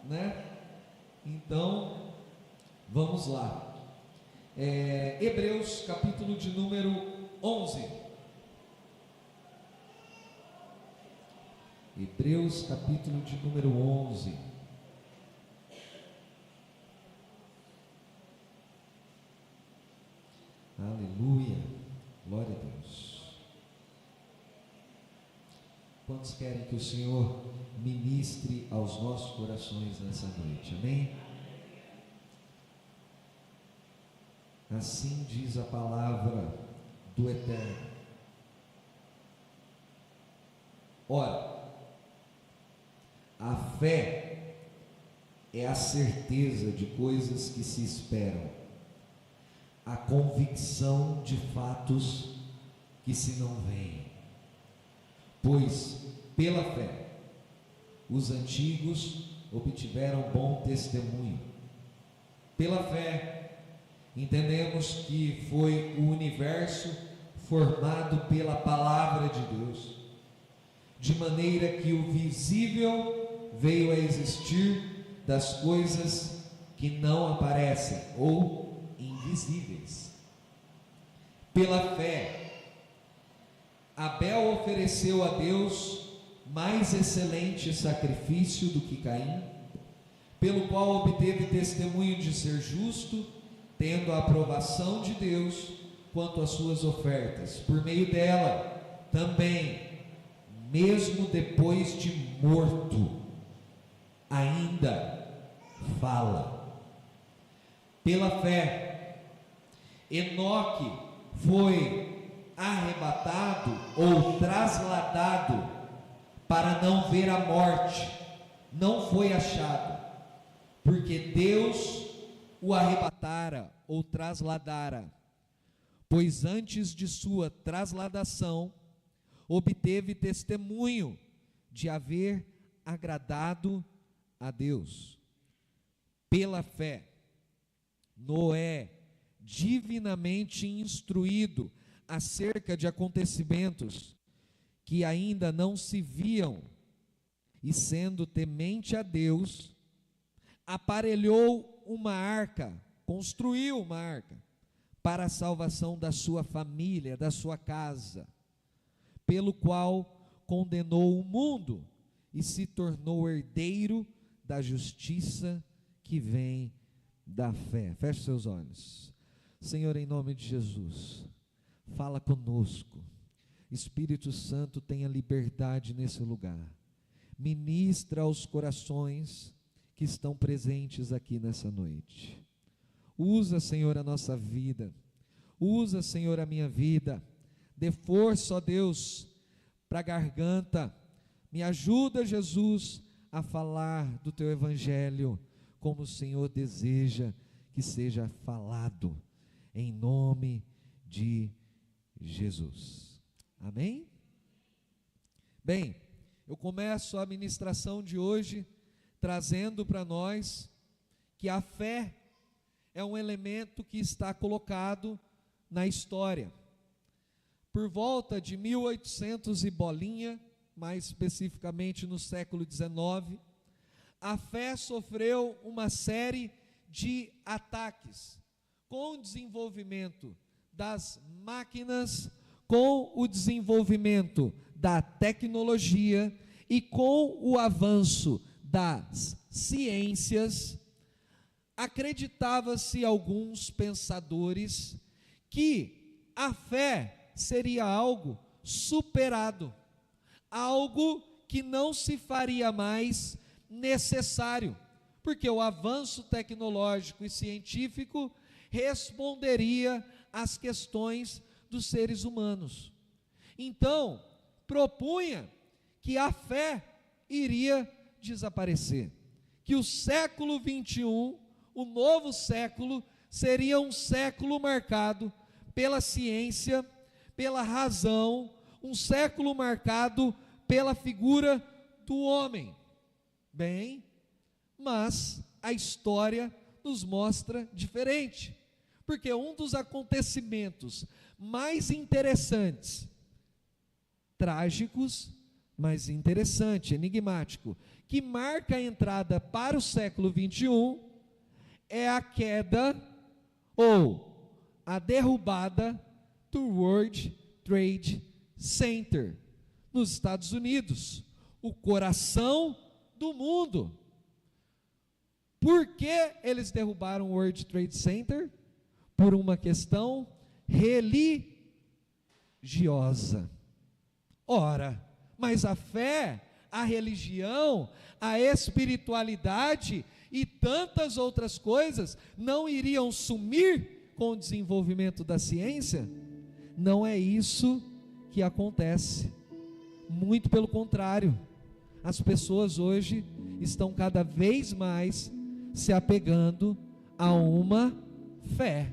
né? Então, vamos lá. Hebreus, capítulo de número 11. Hebreus, capítulo de número 11. Aleluia, glória a Deus. Quantos querem que o Senhor ministre aos nossos corações nessa noite, amém? Assim diz a palavra do Eterno. Ora, a fé é a certeza de coisas que se esperam, a convicção de fatos que se não veem. Pois, pela fé, os antigos obtiveram bom testemunho. Pela fé, entendemos que foi o universo formado pela palavra de Deus, de maneira que o visível veio a existir das coisas que não aparecem ou invisíveis. Pela fé, Abel ofereceu a Deus mais excelente sacrifício do que Caim, pelo qual obteve testemunho de ser justo, tendo a aprovação de Deus quanto às suas ofertas. Por meio dela, também, mesmo depois de morto, ainda fala. Pela fé, Enoque foi arrebatado ou trasladado para não ver a morte, não foi achado, porque Deus o arrebatara ou trasladara, pois antes de sua trasladação obteve testemunho de haver agradado a Deus. Pela fé, Noé, divinamente instruído acerca de acontecimentos que ainda não se viam, e sendo temente a Deus, aparelhou uma arca, construiu uma arca, para a salvação da sua família, da sua casa, pelo qual condenou o mundo e se tornou herdeiro da justiça que vem da fé. Feche seus olhos. Senhor, em nome de Jesus, fala conosco. Espírito Santo, tenha liberdade nesse lugar. Ministra aos corações que estão presentes aqui nessa noite. Usa, Senhor, a nossa vida. Usa, Senhor, a minha vida. Dê força, ó Deus, para a garganta. Me ajuda, Jesus, a falar do Teu Evangelho como o Senhor deseja que seja falado, em nome de Jesus. Amém? Bem, eu começo a ministração de hoje trazendo para nós que a fé é um elemento que está colocado na história. Por volta de 1800 e bolinha, mais especificamente no século XIX, a fé sofreu uma série de ataques, com o desenvolvimento das máquinas, com o desenvolvimento da tecnologia e com o avanço das ciências, acreditava-se alguns pensadores que a fé seria algo superado, algo que não se faria mais necessário, porque o avanço tecnológico e científico responderia às questões dos seres humanos. Então, propunha que a fé iria desaparecer, que o século 21, o novo século, seria um século marcado pela ciência, pela razão, um século marcado pela figura do homem. Bem, mas a história nos mostra diferente, porque um dos acontecimentos mais interessantes, trágicos, mas interessante, enigmático, que marca a entrada para o século 21, é a queda ou a derrubada do World Trade Center, nos Estados Unidos, o coração do mundo. Por que eles derrubaram o World Trade Center? Por uma questão religiosa. Ora, mas a fé, a religião, a espiritualidade e tantas outras coisas não iriam sumir com o desenvolvimento da ciência? Não é isso que acontece. Muito pelo contrário. As pessoas hoje estão cada vez mais se apegando a uma fé,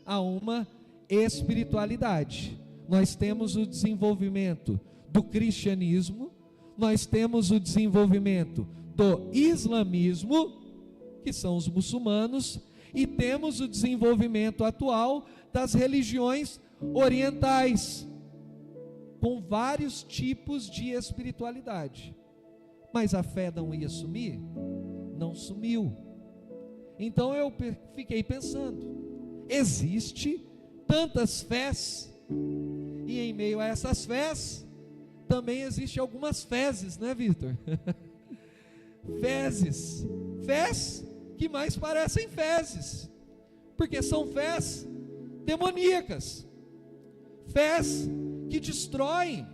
a uma espiritualidade. Nós temos o desenvolvimento do cristianismo, nós temos o desenvolvimento do islamismo, que são os muçulmanos, e temos o desenvolvimento atual das religiões orientais, com vários tipos de espiritualidade. Mas a fé não ia sumir? Não sumiu. Então eu fiquei pensando, existe tantas fés, e em meio a essas fés, também existem algumas fezes, né, Vitor? Fés que mais parecem fezes, porque são fés demoníacas, fés que destroem,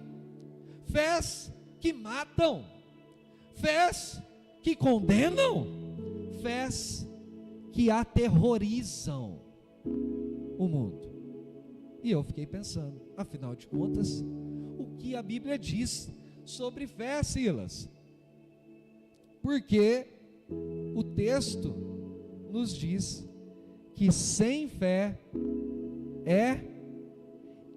fés que matam, fés que condenam, fés que aterrorizam o mundo. E eu fiquei pensando, afinal de contas, o que a Bíblia diz sobre fé, Silas? Porque o texto nos diz que sem fé é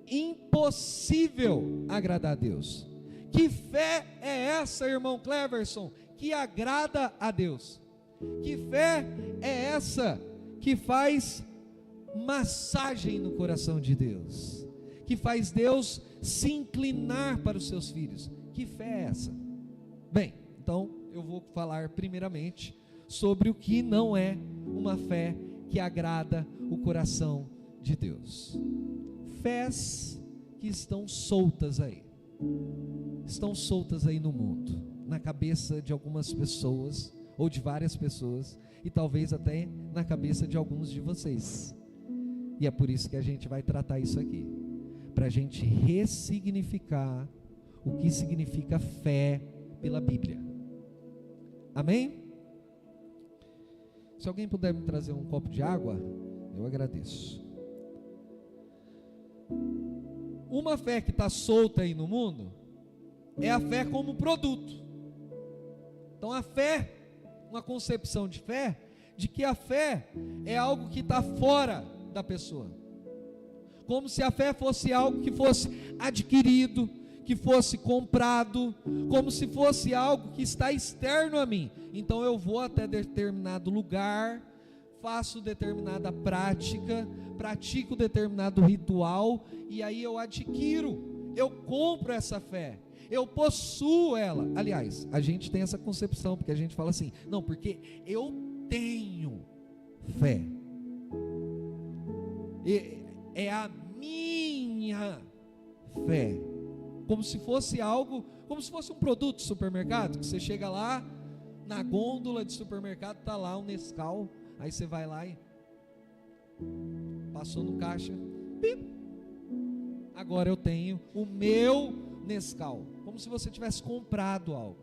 impossível agradar a Deus. Que fé é essa, irmão Cleverson, que agrada a Deus? Que fé é essa que faz massagem no coração de Deus, que faz Deus se inclinar para os seus filhos? Que fé é essa? Bem, então eu vou falar primeiramente sobre o que não é uma fé que agrada o coração de Deus. Fés que estão soltas aí no mundo, na cabeça de algumas pessoas, ou de várias pessoas, e talvez até na cabeça de alguns de vocês. E é por isso que a gente vai tratar isso aqui, para a gente ressignificar o que significa fé pela Bíblia. Amém? Se alguém puder me trazer um copo de água, eu agradeço. Uma fé que está solta aí no mundo é a fé como produto. Então a fé, uma concepção de fé, de que a fé é algo que está fora da pessoa, como se a fé fosse algo que fosse adquirido, que fosse comprado, como se fosse algo que está externo a mim. Então eu vou até determinado lugar, faço determinada prática, pratico determinado ritual, e aí eu adquiro, eu compro essa fé, eu possuo ela. Aliás, a gente tem essa concepção, porque a gente fala assim, não, porque eu tenho fé, é a minha fé, como se fosse algo, como se fosse um produto de supermercado, que você chega lá, na gôndola de supermercado, está lá um Nescau, aí você vai lá e passou no caixa, pip, agora eu tenho o meu Nescau, como se você tivesse comprado algo.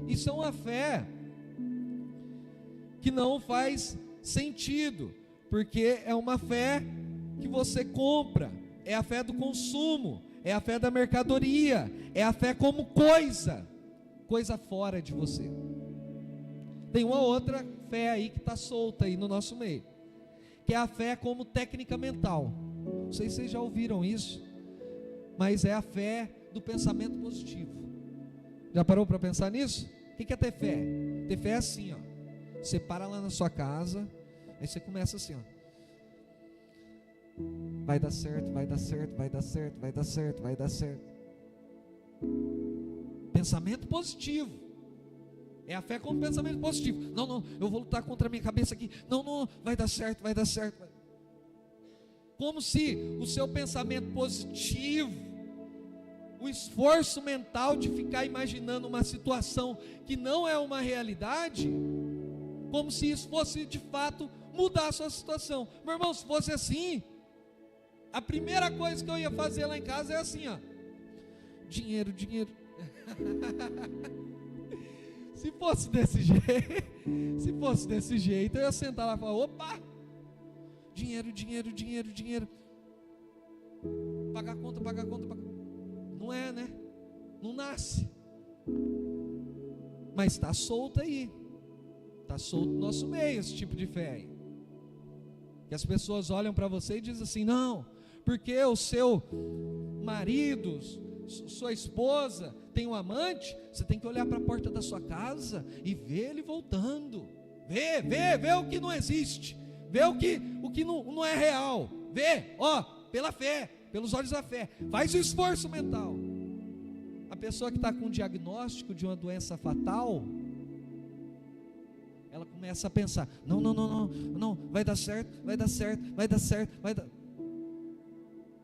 Isso é uma fé que não faz sentido, porque é uma fé que você compra, é a fé do consumo, é a fé da mercadoria, é a fé como coisa fora de você. Tem uma outra fé aí que está solta aí no nosso meio, que é a fé como técnica mental. Não sei se vocês já ouviram isso, mas é a fé do pensamento positivo. Já parou para pensar nisso? O que é ter fé? Ter fé é assim, ó. Você para lá na sua casa, aí você começa assim, ó. Vai dar certo, vai dar certo, vai dar certo, vai dar certo, vai dar certo. pensamento positivo. É a fé como pensamento positivo. Não, não, eu vou lutar contra a minha cabeça aqui. Não, não, vai dar certo, vai dar certo. Como se o seu pensamento positivo, o esforço mental de ficar imaginando uma situação que não é uma realidade, como se isso fosse de fato mudar a sua situação. Meu irmão, se fosse assim, a primeira coisa que eu ia fazer lá em casa é assim, ó: dinheiro, dinheiro. Se fosse desse jeito, eu ia sentar lá e falar: opa, dinheiro, dinheiro, dinheiro, dinheiro. Pagar conta, pagar conta, pagar. Não é, né? Não nasce. Mas está solto aí. Está solto no nosso meio esse tipo de fé aí. Que as pessoas olham para você e dizem assim: não, porque o seu marido, sua esposa tem um amante, você tem que olhar para a porta da sua casa e ver ele voltando. Vê o que não existe. Vê o que não é real. Vê, ó, pela fé, pelos olhos da fé. Faz o esforço mental. A pessoa que está com um diagnóstico de uma doença fatal, ela começa a pensar: não, vai dar certo, vai dar certo, vai dar certo, vai dar.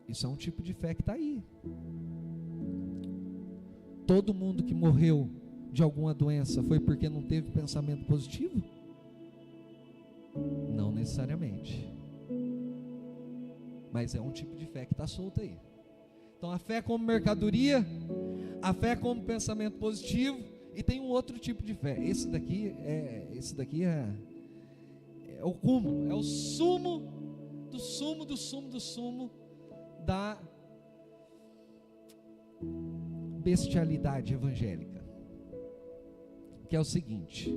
Isso é um tipo de fé que está aí. Todo mundo que morreu de alguma doença foi porque não teve pensamento positivo? Não necessariamente. Mas é um tipo de fé que está solta aí. Então a fé como mercadoria, a fé como pensamento positivo, e tem um outro tipo de fé. Esse daqui é o cúmulo, é o sumo do sumo do sumo do sumo da bestialidade evangélica, que é o seguinte: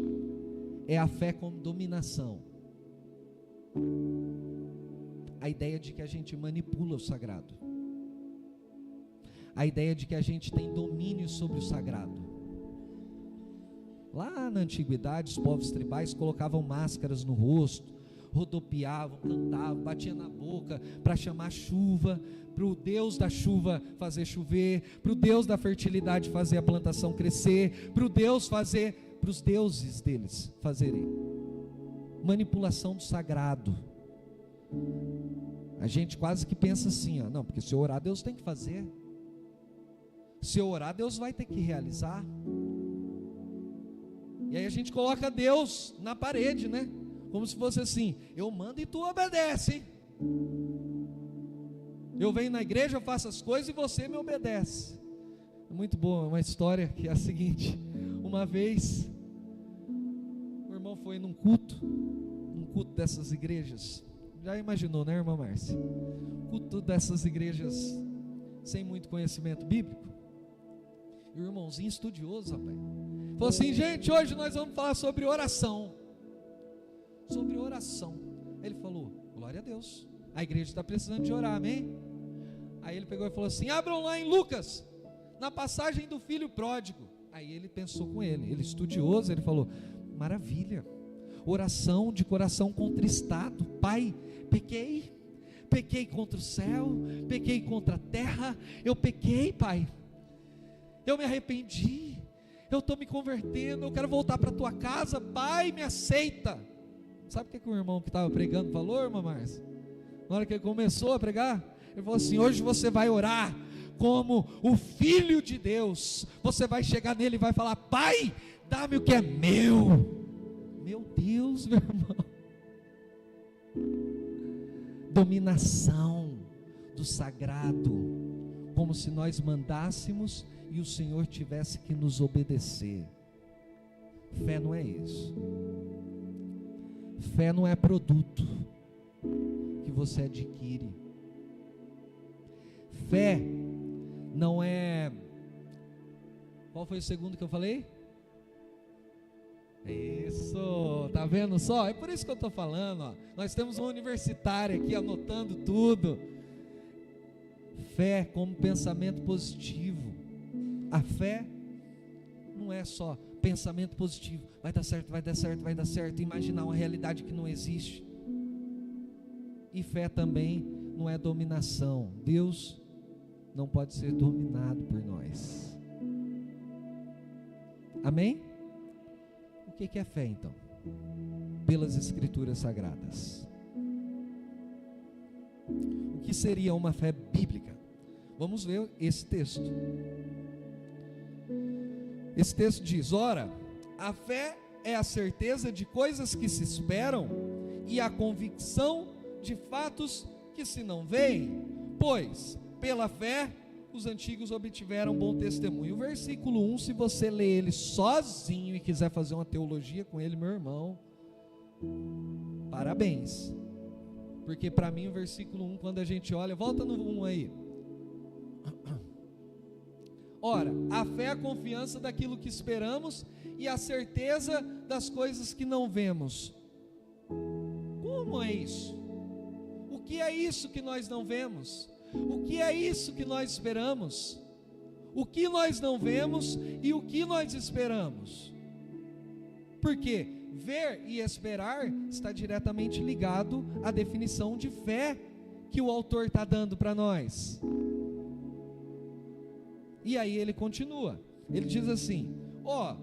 é a fé como dominação. A ideia de que a gente manipula o sagrado, a ideia de que a gente tem domínio sobre o sagrado. Lá na antiguidade, os povos tribais colocavam máscaras no rosto, rodopiavam, cantavam, batiam na boca para chamar chuva, para o Deus da chuva fazer chover, para o Deus da fertilidade fazer a plantação crescer, para os deuses deles fazerem manipulação do sagrado. A gente quase que pensa assim, ó: não, porque se eu orar, Deus tem que fazer. Se eu orar, Deus vai ter que realizar. E aí a gente coloca Deus na parede, né? Como se fosse assim: eu mando e tu obedece, hein? Eu venho na igreja, eu faço as coisas e você me obedece. É muito boa uma história que é a seguinte: uma vez o irmão foi num culto dessas igrejas. Já imaginou, né, irmã Márcia? Culto dessas igrejas sem muito conhecimento bíblico. E o irmãozinho estudioso, rapaz, falou assim: gente, hoje nós vamos falar sobre oração. Sobre oração. Ele falou: glória a Deus, a igreja está precisando de orar, amém? Aí ele pegou e falou assim: abram lá em Lucas, na passagem do filho pródigo. Aí ele pensou com ele estudioso, ele falou: maravilha, oração de coração contristado. Pai, pequei contra o céu, pequei contra a terra, eu pequei, Pai, eu me arrependi, eu estou me convertendo, eu quero voltar para a tua casa, Pai, me aceita. Sabe o que o irmão que estava pregando falou, irmã Márcia? Na hora que ele começou a pregar, ele falou assim: hoje você vai orar como o Filho de Deus. Você vai chegar nele e vai falar: Pai, dá-me o que é meu. Meu Deus, meu irmão. Dominação do sagrado, como se nós mandássemos e o Senhor tivesse que nos obedecer. Fé não é isso. Fé não é produto que você adquire. Fé não é... Qual foi o segundo que eu falei? Isso, tá vendo só? É por isso que eu estou falando, ó. Nós temos uma universitária aqui anotando tudo. Fé como pensamento positivo. A fé não é só pensamento positivo, vai dar certo, vai dar certo, vai dar certo, imaginar uma realidade que não existe. E fé também não é dominação. Deus não pode ser dominado por nós. Amém? O que é fé então? Pelas Escrituras Sagradas. O que seria uma fé bíblica? Vamos ver esse texto. Esse texto diz: ora, a fé é a certeza de coisas que se esperam e a convicção de fatos que se não veem, pois pela fé os antigos obtiveram bom testemunho. O versículo 1, se você ler ele sozinho e quiser fazer uma teologia com ele, meu irmão, parabéns, porque para mim o versículo 1, quando a gente olha, volta no 1 aí. Ora, a fé é a confiança daquilo que esperamos e a certeza das coisas que não vemos. Como é isso? O que é isso que nós não vemos? O que é isso que nós esperamos? O que nós não vemos e o que nós esperamos? Porque ver e esperar está diretamente ligado à definição de fé que o autor está dando para nós. E aí ele continua, ele diz assim: ó,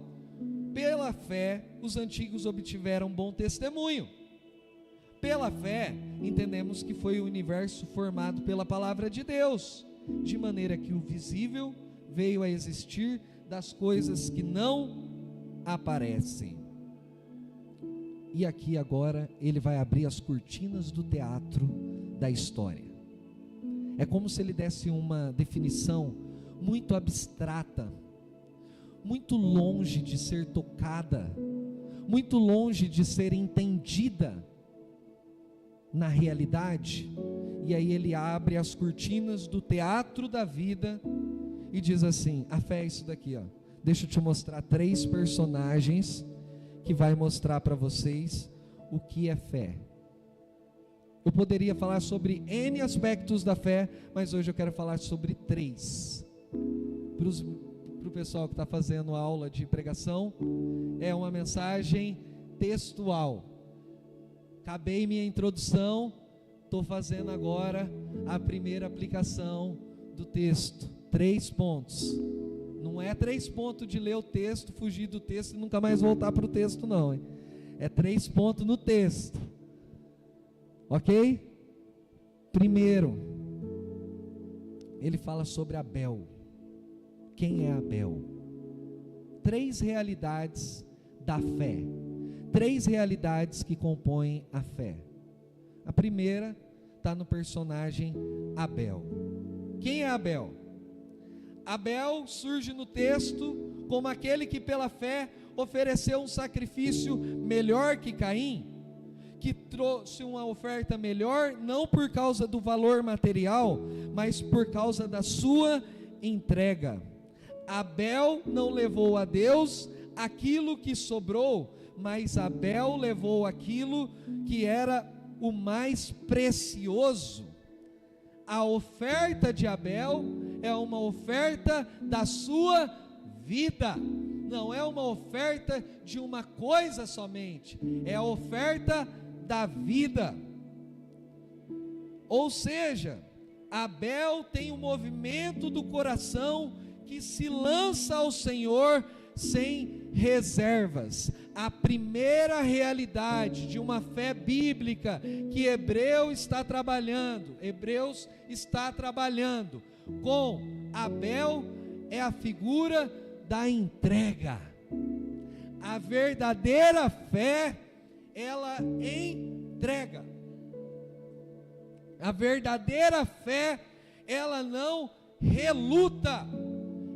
pela fé os antigos obtiveram bom testemunho. Pela fé entendemos que foi o universo formado pela palavra de Deus, de maneira que o visível veio a existir das coisas que não aparecem. E aqui agora ele vai abrir as cortinas do teatro da história. É como se ele desse uma definição muito abstrata, muito longe de ser tocada, muito longe de ser entendida na realidade. E aí ele abre as cortinas do teatro da vida e diz assim: a fé é isso daqui, ó. Deixa eu te mostrar 3 personagens que vai mostrar para vocês o que é fé. Eu poderia falar sobre N aspectos da fé, mas hoje eu quero falar sobre 3. Para o pessoal que está fazendo aula de pregação, é uma mensagem textual. Acabei minha introdução, estou fazendo agora a primeira aplicação do texto. 3 pontos. Não é 3 pontos de ler o texto, fugir do texto e nunca mais voltar para o texto, não, hein? É 3 pontos no texto. Ok? Primeiro, ele fala sobre Abel. Quem é Abel? 3 realidades da fé. 3 realidades que compõem a fé. A primeira está no personagem Abel. Quem é Abel? Abel surge no texto como aquele que pela fé ofereceu um sacrifício melhor que Caim, que trouxe uma oferta melhor, não por causa do valor material, mas por causa da sua entrega. Abel não levou a Deus aquilo que sobrou, mas Abel levou aquilo que era o mais precioso. A oferta de Abel é uma oferta da sua vida, não é uma oferta de uma coisa somente, é a oferta da vida. Ou seja, Abel tem um movimento do coração que se lança ao Senhor sem reservas. A primeira realidade de uma fé bíblica que Hebreus está trabalhando com Abel é a figura da entrega. A verdadeira fé, ela entrega. A verdadeira fé, ela não reluta,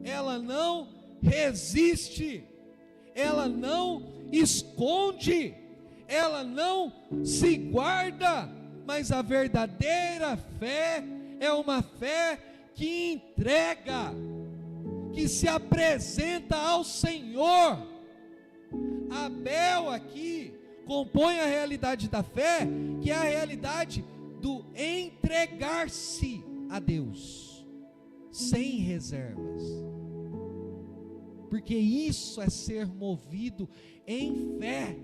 ela não resiste, ela não esconde, ela não se guarda, mas a verdadeira fé é uma fé que entrega, que se apresenta ao Senhor. Abel aqui compõe a realidade da fé, que é a realidade do entregar-se a Deus, sem reservas, porque isso é ser movido em fé.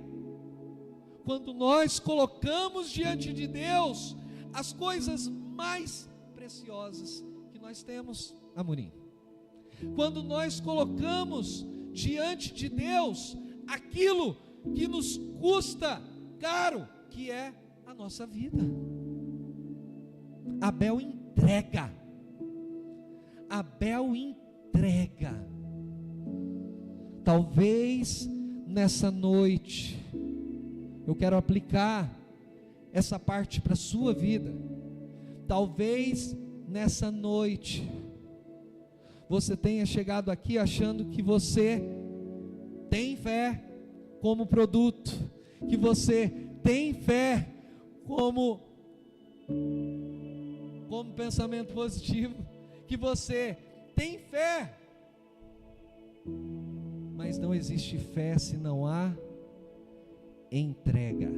Quando nós colocamos diante de Deus as coisas mais preciosas que nós temos, Amorim, quando nós colocamos diante de Deus aquilo que nos custa caro, que é a nossa vida. Abel entrega. Talvez nessa noite eu quero aplicar essa parte para a sua vida. Talvez nessa noite você tenha chegado aqui achando que você tem fé como produto, que você tem fé como pensamento positivo, que você tem fé, mas não existe fé se não há entrega.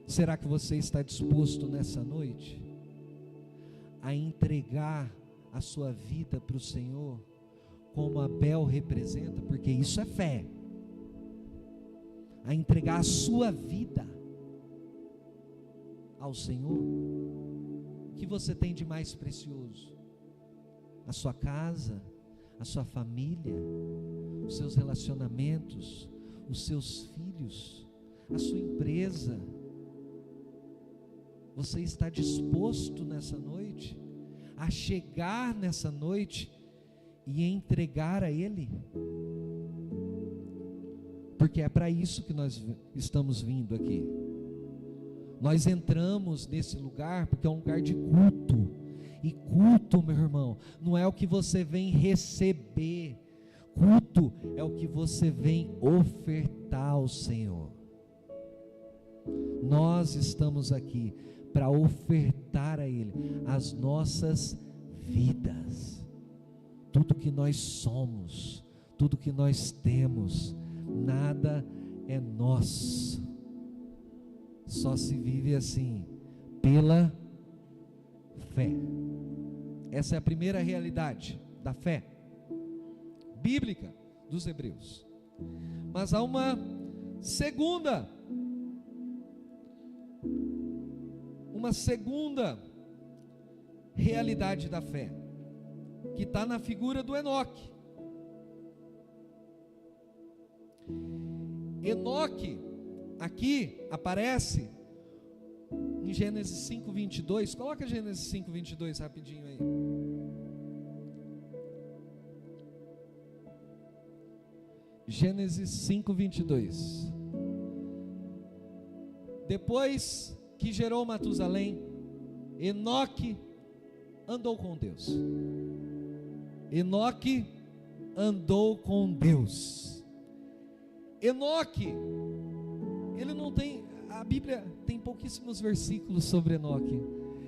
Será que você está disposto nessa noite a entregar a sua vida para o Senhor, como Abel representa? Porque isso é fé. A entregar a sua vida ao Senhor. O que você tem de mais precioso? A sua casa, a sua família, os seus relacionamentos, os seus filhos, a sua empresa. Você está disposto nessa noite a chegar nessa noite e entregar a Ele? Porque é para isso que nós estamos vindo aqui. Nós entramos nesse lugar porque é um lugar de culto. E culto, meu irmão, não é o que você vem receber. Culto é o que você vem ofertar ao Senhor. Nós estamos aqui para ofertar a Ele as nossas vidas, tudo que nós somos, tudo que nós temos. Nada é nosso, só se vive assim, pela fé. Essa é a primeira realidade da fé bíblica dos hebreus. Mas há uma segunda realidade da fé, que está na figura do Enoque. Enoque aqui aparece em Gênesis 5:22. Coloca Gênesis 5:22 rapidinho aí. Gênesis 5:22. Depois que gerou Matusalém, Enoque andou com Deus. Enoque andou com Deus. Enoque, ele não tem, a Bíblia tem pouquíssimos versículos sobre Enoque.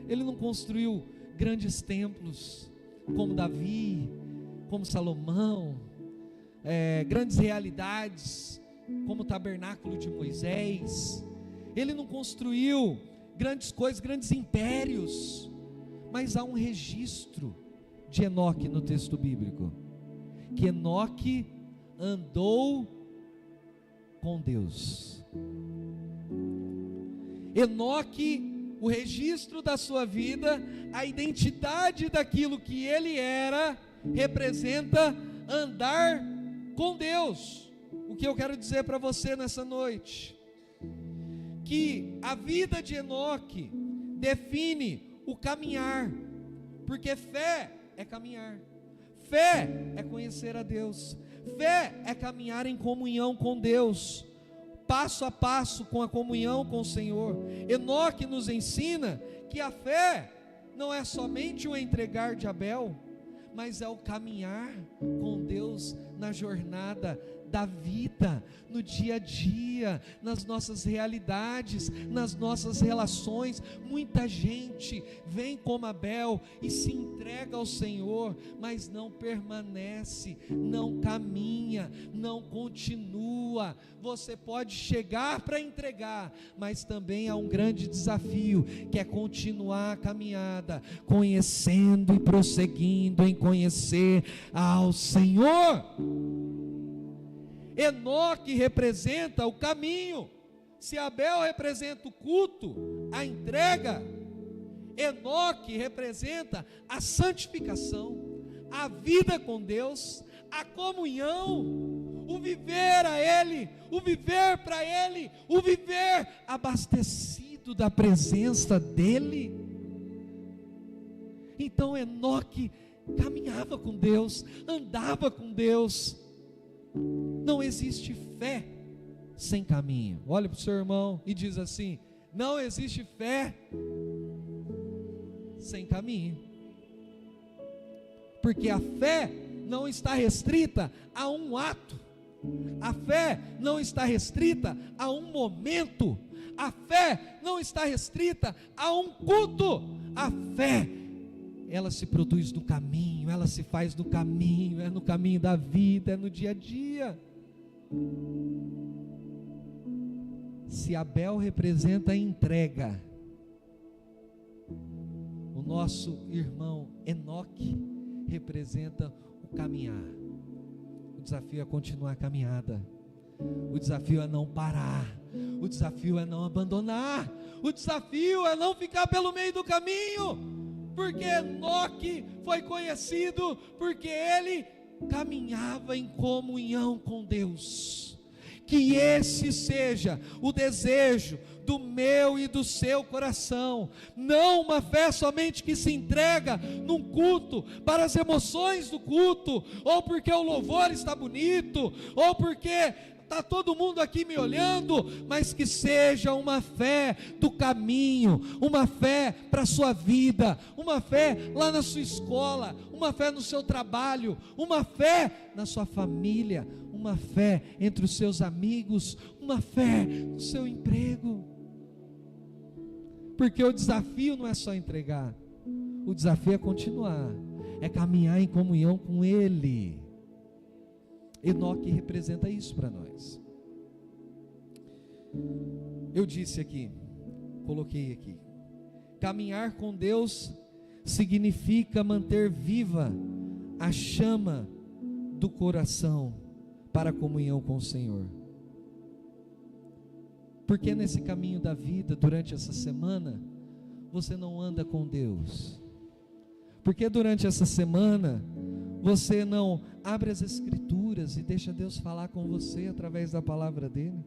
Ele não construiu grandes templos como Davi, como Salomão, grandes realidades como o tabernáculo de Moisés. Ele não construiu grandes coisas, grandes impérios, mas há um registro de Enoque no texto bíblico, que Enoque andou com Deus. Enoque, o registro da sua vida, a identidade daquilo que ele era, representa andar com Deus. O que eu quero dizer para você nessa noite? Que a vida de Enoque define o caminhar, porque fé é caminhar, fé é conhecer a Deus, fé é caminhar em comunhão com Deus, passo a passo com a comunhão com o Senhor. Enoque nos ensina que a fé não é somente o entregar de Abel, mas é o caminhar com Deus na jornada da vida, no dia a dia, nas nossas realidades, nas nossas relações. Muita gente vem como Abel e se entrega ao Senhor, mas não permanece, não caminha, não continua. Você pode chegar para entregar, mas também há um grande desafio, que é continuar a caminhada, conhecendo e prosseguindo em conhecer ao Senhor. Enoque representa o caminho. Se Abel representa o culto, a entrega, Enoque representa a santificação, a vida com Deus, a comunhão, o viver a Ele, o viver para Ele, o viver abastecido da presença dEle. Então Enoque caminhava com Deus, andava com Deus. Não existe fé sem caminho. Olha para o seu irmão e diz assim: não existe fé sem caminho. Porque a fé não está restrita a um ato, a fé não está restrita a um momento, a fé não está restrita a um culto. A fé, ela se produz no caminho, ela se faz no caminho, é no caminho da vida, é no dia a dia. Se Abel representa a entrega, o nosso irmão Enoque representa o caminhar. O desafio é continuar a caminhada, o desafio é não parar, o desafio é não abandonar, o desafio é não ficar pelo meio do caminho, porque Enoque foi conhecido porque ele caminhava em comunhão com Deus. Que esse seja o desejo do meu e do seu coração, não uma fé somente que se entrega num culto, para as emoções do culto, ou porque o louvor está bonito, ou porque está todo mundo aqui me olhando, mas que seja uma fé do caminho, uma fé para a sua vida, uma fé lá na sua escola, uma fé no seu trabalho, uma fé na sua família, uma fé entre os seus amigos, uma fé no seu emprego. Porque o desafio não é só entregar, o desafio é continuar, é caminhar em comunhão com Ele. Enoque representa isso para nós. Eu disse aqui, coloquei aqui, caminhar com Deus significa manter viva a chama do coração para a comunhão com o Senhor. Porque nesse caminho da vida, durante essa semana, você não anda com Deus? Porque durante essa semana, você não abre as Escrituras e deixa Deus falar com você através da palavra dEle?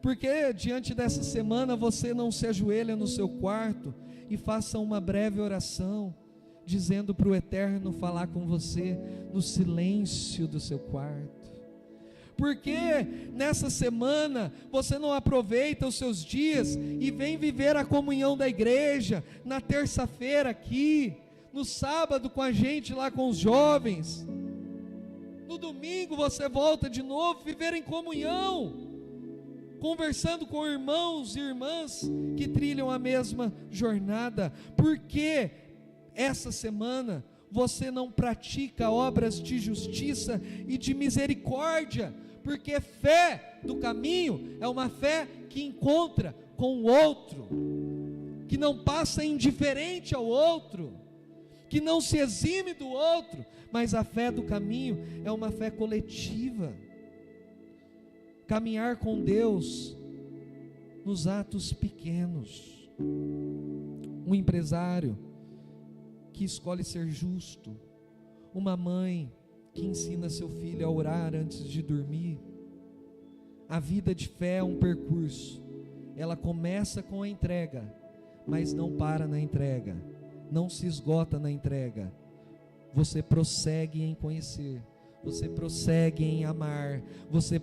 Porque diante dessa semana, você não se ajoelha no seu quarto e faça uma breve oração, dizendo para o Eterno falar com você no silêncio do seu quarto? Porque nessa semana você não aproveita os seus dias e vem viver a comunhão da igreja, na terça-feira aqui, no sábado com a gente lá com os jovens, no domingo você volta de novo viver em comunhão, conversando com irmãos e irmãs que trilham a mesma jornada? Porque essa semana você não pratica obras de justiça e de misericórdia, porque fé do caminho é uma fé que encontra com o outro, que não passa indiferente ao outro, que não se exime do outro, mas a fé do caminho é uma fé coletiva. Caminhar com Deus nos atos pequenos. Um empresário que escolhe ser justo, uma mãe que ensina seu filho a orar antes de dormir. A vida de fé é um percurso, ela começa com a entrega, mas não para na entrega, não se esgota na entrega. Você prossegue em conhecer, você prossegue em amar, você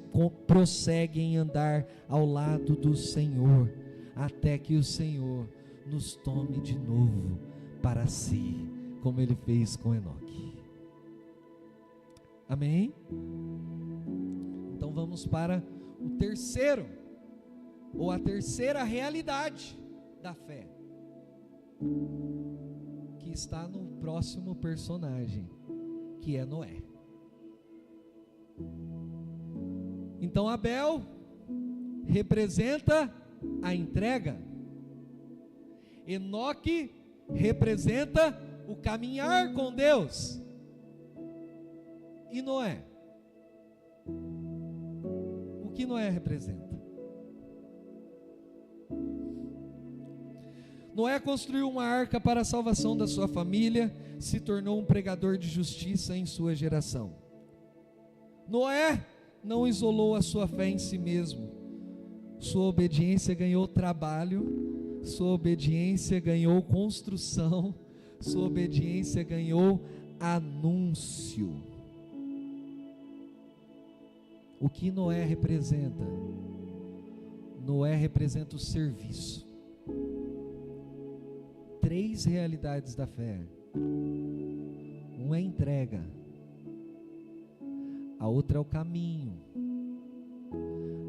prossegue em andar ao lado do Senhor, até que o Senhor nos tome de novo para si, como Ele fez com Enoque. Amém? Então vamos para o terceiro, ou a terceira realidade da fé, que está no próximo personagem, que é Noé. Então Abel representa a entrega, Enoque representa o caminhar com Deus, e Noé, o que Noé representa? Noé construiu uma arca para a salvação da sua família, se tornou um pregador de justiça em sua geração. Noé não isolou a sua fé em si mesmo. Sua obediência ganhou trabalho, sua obediência ganhou construção, sua obediência ganhou anúncio. O que Noé representa? Noé representa o serviço. 3 realidades da fé. Uma é entrega, a outra é o caminho,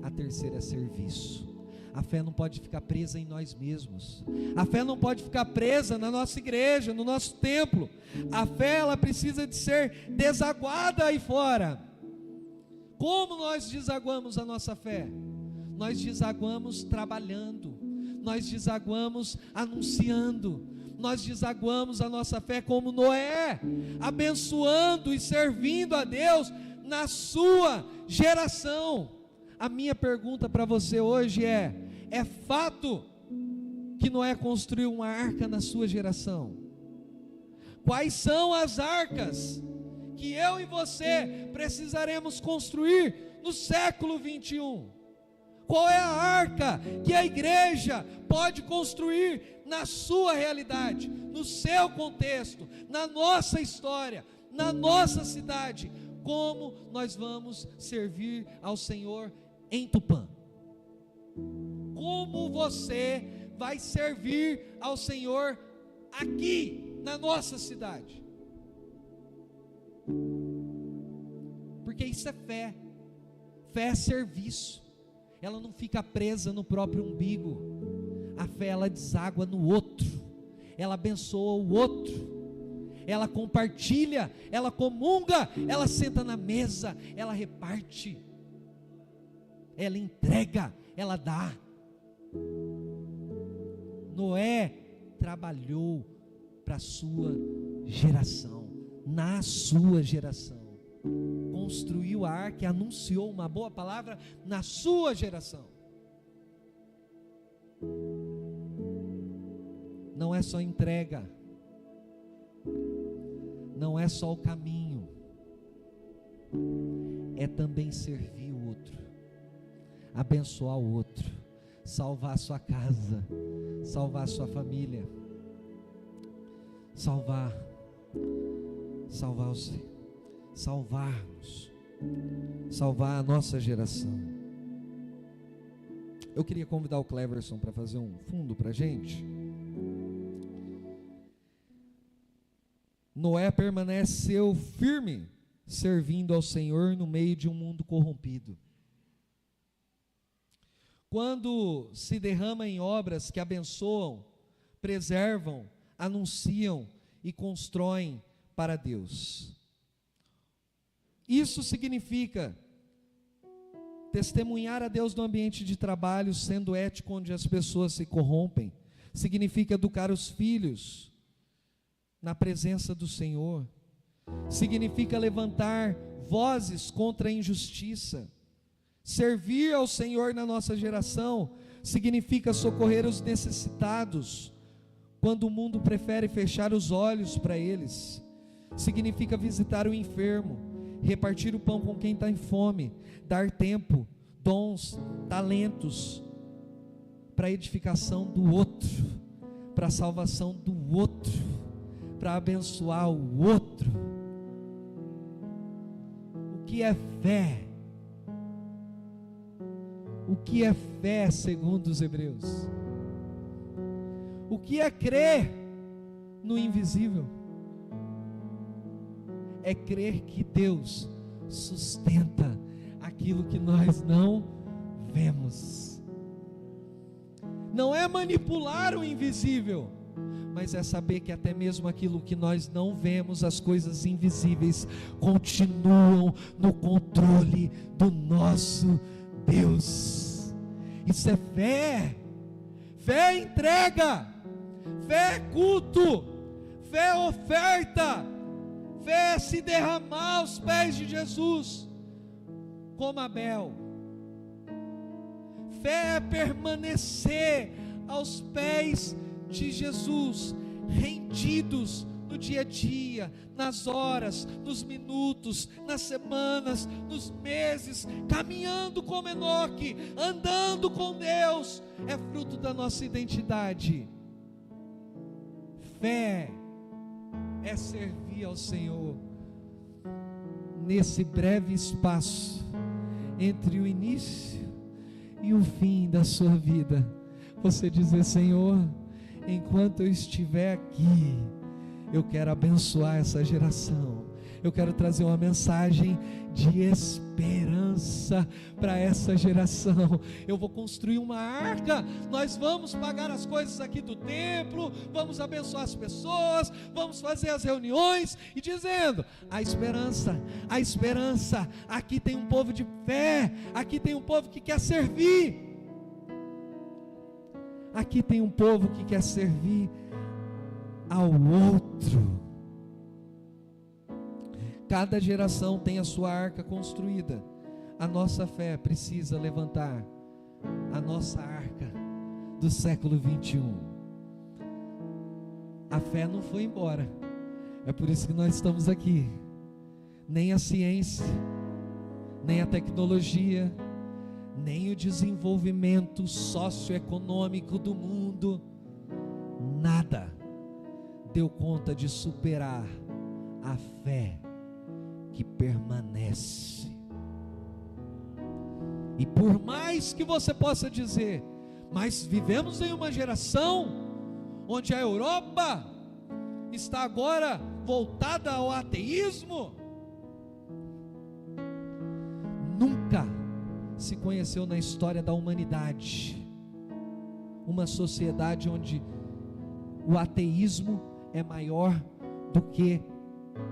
a terceira é serviço. A fé não pode ficar presa em nós mesmos. A fé não pode ficar presa na nossa igreja, no nosso templo. A fé, ela precisa de ser desaguada aí fora. Como nós desaguamos a nossa fé? Nós desaguamos trabalhando, nós desaguamos anunciando, nós desaguamos a nossa fé como Noé, abençoando e servindo a Deus na sua geração. A minha pergunta para você hoje é fato que Noé construiu uma arca na sua geração? Quais são as arcas que eu e você precisaremos construir no século 21? Qual é a arca que a igreja pode construir na sua realidade, no seu contexto, na nossa história, na nossa cidade? Como nós vamos servir ao Senhor em Tupã? Como você vai servir ao Senhor aqui na nossa cidade? Porque isso é fé. Fé é serviço. Ela não fica presa no próprio umbigo. A fé, ela deságua no outro. Ela abençoa o outro. Ela compartilha, ela comunga, ela senta na mesa, ela reparte, ela entrega, ela dá. Noé trabalhou para a sua geração, na sua geração, construiu a arca e anunciou uma boa palavra na sua geração. Não é só entrega, não é só o caminho, é também servir o outro, abençoar o outro, salvar a sua casa, salvar a sua família, salvar-nos, salvar a nossa geração. Eu queria convidar o Cleverson para fazer um fundo para a gente. Noé permaneceu firme, servindo ao Senhor no meio de um mundo corrompido. Quando se derrama em obras que abençoam, preservam, anunciam e constroem para Deus. Isso significa testemunhar a Deus no ambiente de trabalho, sendo ético onde as pessoas se corrompem. Significa educar os filhos na presença do Senhor. Significa levantar vozes contra a injustiça. Servir ao Senhor na nossa geração significa socorrer os necessitados, quando o mundo prefere fechar os olhos para eles. Significa visitar o enfermo, repartir o pão com quem está em fome, dar tempo, dons, talentos, para a edificação do outro, para a salvação do outro, para abençoar o outro. O que é fé? O que é fé segundo os Hebreus? O que é crer no invisível? É crer que Deus sustenta aquilo que nós não vemos. Não é manipular o invisível, mas é saber que até mesmo aquilo que nós não vemos, as coisas invisíveis, continuam no controle do nosso Deus. Isso é fé. Fé é entrega, fé é culto, fé é oferta, fé é se derramar aos pés de Jesus, como Abel. Fé é permanecer aos pés de Jesus, rendidos no dia a dia, nas horas, nos minutos, nas semanas, nos meses, caminhando como Enoque, andando com Deus, é fruto da nossa identidade. Fé é servir ao Senhor nesse breve espaço entre o início e o fim da sua vida. Você dizer: Senhor, enquanto eu estiver aqui, eu quero abençoar essa geração, eu quero trazer uma mensagem de esperança para essa geração. Eu vou construir uma arca, nós vamos pagar as coisas aqui do templo, vamos abençoar as pessoas, vamos fazer as reuniões, e dizendo: a esperança, aqui tem um povo de fé, aqui tem um povo que quer servir, aqui tem um povo que quer servir ao outro. Cada geração tem a sua arca construída. A nossa fé precisa levantar a nossa arca do século 21. A fé não foi embora, é por isso que nós estamos aqui. Nem a ciência, nem a tecnologia, nem o desenvolvimento socioeconômico do mundo, nada deu conta de superar a fé que permanece. E por mais que você possa dizer: mas vivemos em uma geração onde a Europa está agora voltada ao ateísmo. Nunca se conheceu na história da humanidade uma sociedade onde o ateísmo é maior do que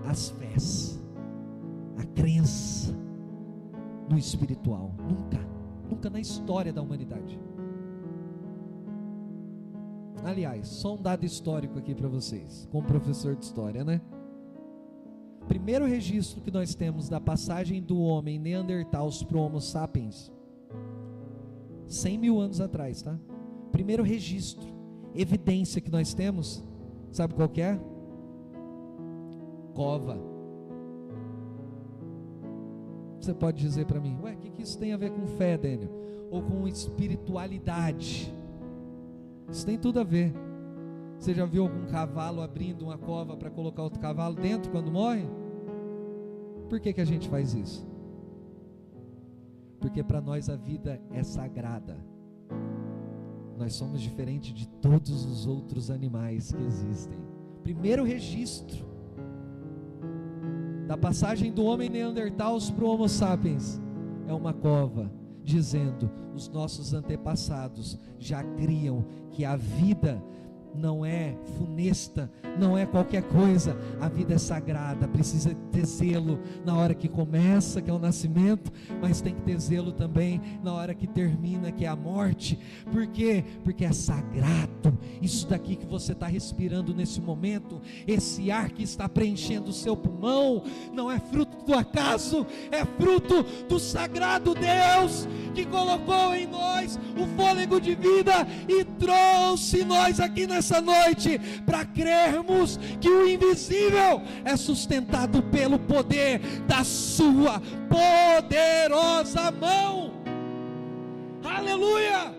as fés, a crença no espiritual. Nunca na história da humanidade. Aliás, só um dado histórico aqui para vocês, como professor de história, né? Primeiro registro que nós temos da passagem do homem Neandertals para o Homo sapiens, 100 mil anos atrás, tá? Primeiro registro, evidência que nós temos, sabe qual que é? Cova. Você pode dizer para mim: ué, o que isso tem a ver com fé, Daniel? Ou com espiritualidade? Isso tem tudo a ver. Você já viu algum cavalo abrindo uma cova para colocar outro cavalo dentro quando morre? Por que a gente faz isso? Porque para nós a vida é sagrada. Nós somos diferentes de todos os outros animais que existem. Primeiro registro da passagem do homem Neandertals para o Homo sapiens é uma cova, dizendo: os nossos antepassados já criam que a vida não é funesta, não é qualquer coisa, a vida é sagrada, precisa ter zelo na hora que começa, que é o nascimento, mas tem que ter zelo também na hora que termina, que é a morte. Por quê? Porque é sagrado. Isso daqui que você está respirando nesse momento, esse ar que está preenchendo o seu pulmão, não é fruto do acaso, é fruto do sagrado Deus que colocou em nós o fôlego de vida e trouxe nós aqui nessa noite para crermos que o invisível é sustentado pelo poder da sua poderosa mão. Aleluia!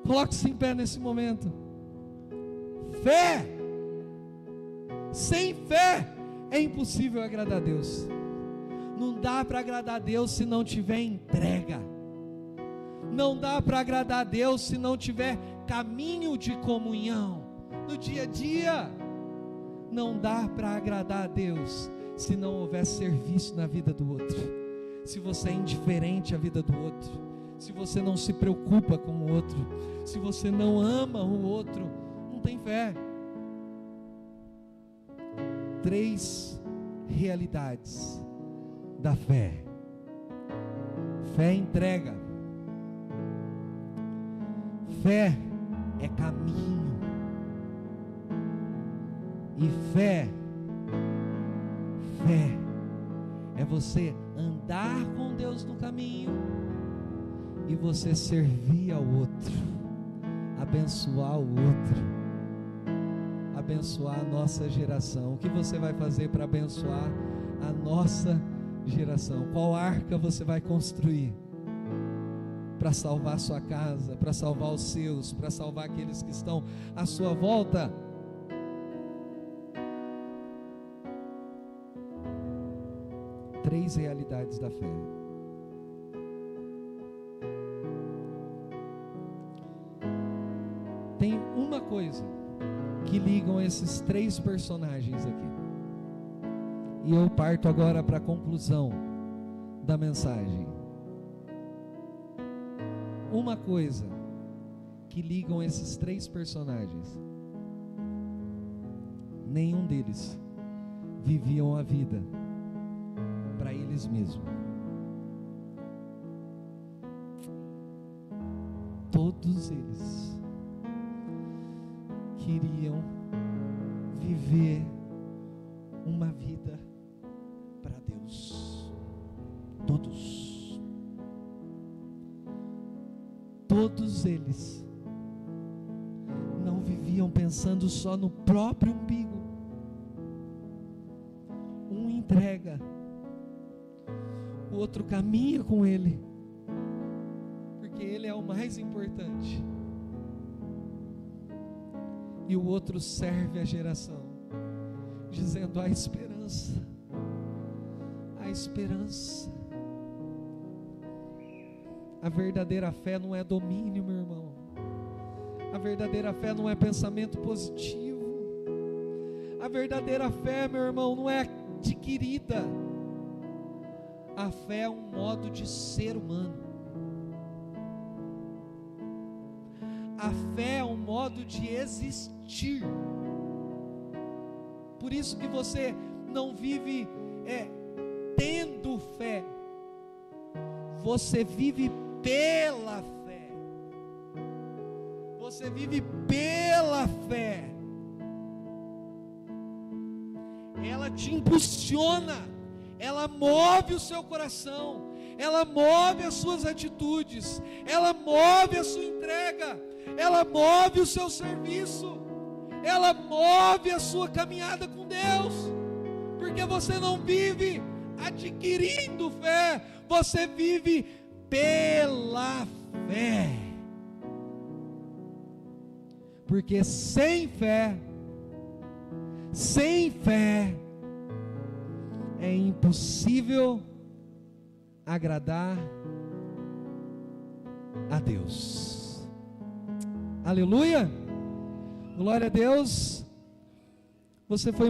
Coloque-se em pé nesse momento. Fé. Sem fé é impossível agradar a Deus. Não dá para agradar a Deus se não tiver entrega. Não dá para agradar a Deus se não tiver caminho de comunhão no dia a dia. Não dá para agradar a Deus se não houver serviço na vida do outro. Se você é indiferente à vida do outro, se você não se preocupa com o outro, se você não ama o outro, não tem fé. 3 realidades da fé. Fé é entrega. Fé é caminho. E fé é você andar com Deus no caminho e você servir ao outro, abençoar o outro. abençoar a nossa geração. O que você vai fazer para abençoar a nossa geração? Qual arca você vai construir para salvar a sua casa, para salvar os seus, para salvar aqueles que estão à sua volta? Três realidades da fé. Tem uma coisa que ligam esses três personagens aqui, e eu parto agora para a conclusão da mensagem. Uma coisa que ligam esses três personagens: nenhum deles viviam a vida para eles mesmos. Todos eles queriam viver uma vida para Deus. Todos eles não viviam pensando só no próprio umbigo. Um entrega, o outro caminha com ele, porque ele é o mais importante, e o outro serve a geração, dizendo: a esperança. A verdadeira fé não é domínio, meu irmão. A verdadeira fé não é pensamento positivo. A verdadeira fé, meu irmão, não é adquirida. A fé é um modo de ser humano. A fé é um modo de existir. Por isso que você não vive tendo fé. Você vive pela fé. Você vive pela fé. Ela te impulsiona, ela move o seu coração, ela move as suas atitudes, ela move a sua entrega, ela move o seu serviço, ela move a sua caminhada com Deus, porque você não vive adquirindo fé, você vive pela fé. Porque sem fé é impossível agradar a Deus. Aleluia, glória a Deus. Você foi